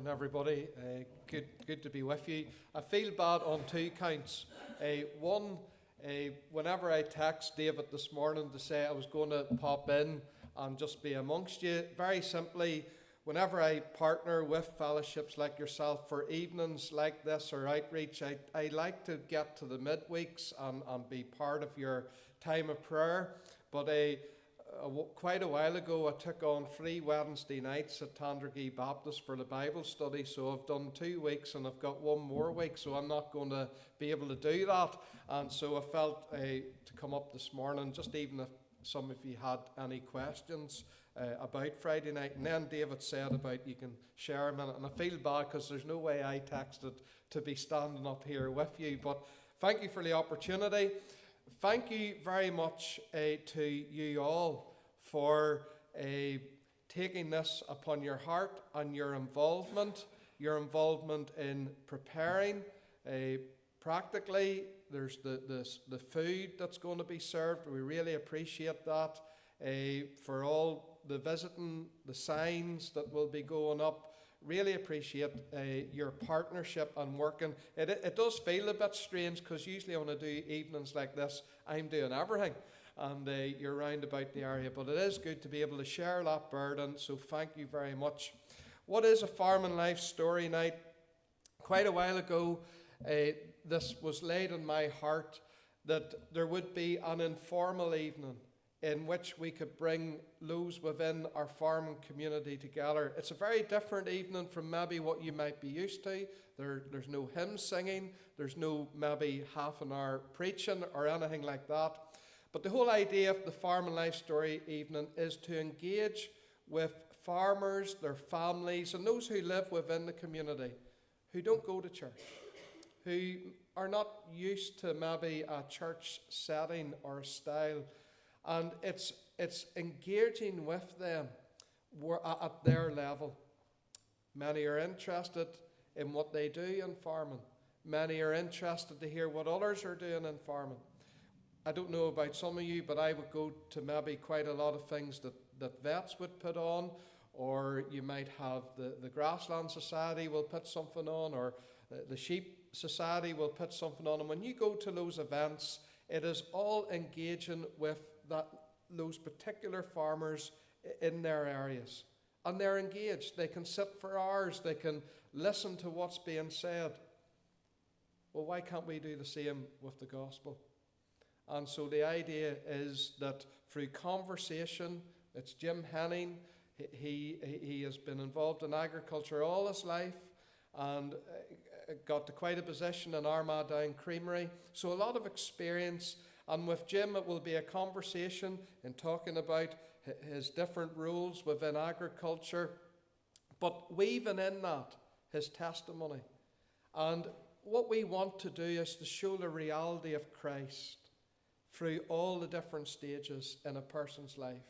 morning, everybody. Good to be with you. I feel bad on two counts. One, whenever I text David this morning to say I was going to pop in and just be amongst you, very simply, whenever I partner with fellowships like yourself for evenings like this or outreach, I like to get to the midweeks and be part of your time of prayer. But quite a while ago, I took on 3 Wednesday nights at Tandragee Baptist for the Bible study. So I've done 2 weeks and I've got 1 more week. So I'm not going to be able to do that. And so I felt to come up this morning, just even if some of you had any questions about Friday night. And then David said about you can share a minute. And I feel bad because there's no way I texted to be standing up here with you. But thank you for the opportunity. Thank you very much to you all for taking this upon your heart and your involvement in preparing. Practically, there's the food that's going to be served. We really appreciate that. For all the visiting, the signs that will be going up. Really appreciate your partnership and working. It does feel a bit strange because usually when I do evenings like this, I'm doing everything and you're round about the area. But it is good to be able to share that burden, so thank you very much. What is a Farming Life Story Night? Quite a while ago, this was laid on my heart that there would be an informal evening in which we could bring those within our farming community together. It's a very different evening from maybe what you might be used to. There's no hymn singing, there's no maybe half an hour preaching or anything like that. But the whole idea of the Farming Life Story evening is to engage with farmers, their families, and those who live within the community, who don't go to church, who are not used to maybe a church setting or style. And it's engaging with them at their level. Many are interested in what they do in farming. Many are interested to hear what others are doing in farming. I don't know about some of you, but I would go to maybe quite a lot of things that vets would put on, or you might have the Grassland Society will put something on, or the Sheep Society will put something on. And when you go to those events, it is all engaging with those particular farmers in their areas. And they're engaged. They can sit for hours. They can listen to what's being said. Well, why can't we do the same with the gospel? And so the idea is that through conversation, it's Jim Henning. He has been involved in agriculture all his life and got to quite a position in Armagh Down Creamery. So a lot of experience. And with Jim, it will be a conversation in talking about his different roles within agriculture, but weaving in that his testimony. And what we want to do is to show the reality of Christ through all the different stages in a person's life,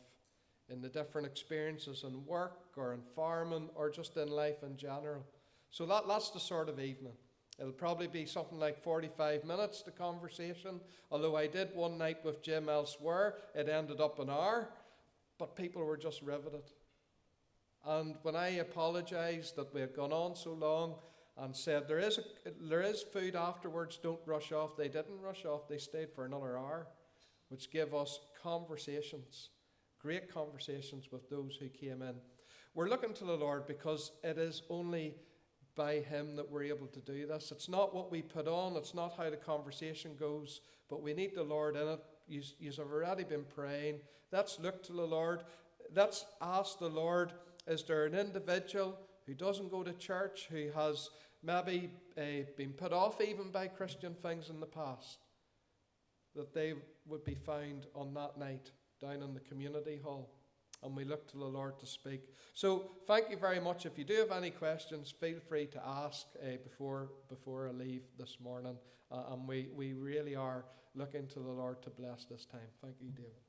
in the different experiences in work or in farming or just in life in general. So that's the sort of evening. It'll probably be something like 45 minutes, the conversation. Although I did one night with Jim elsewhere, it ended up an hour, but people were just riveted. And when I apologised that we had gone on so long and said there is food afterwards, don't rush off, they didn't rush off, they stayed for another hour, which gave us conversations, great conversations with those who came in. We're looking to the Lord because it is only by him that we're able to do this. It's not what we put on, it's not how the conversation goes, but we need the Lord in it. You have already been praying. Let's look to the Lord. Let's ask the Lord, is there an individual who doesn't go to church, who has maybe been put off even by Christian things in the past, that they would be found on that night down in the community hall? And we look to the Lord to speak. So thank you very much. If you do have any questions, feel free to ask before I leave this morning. And we really are looking to the Lord to bless this time. Thank you, David.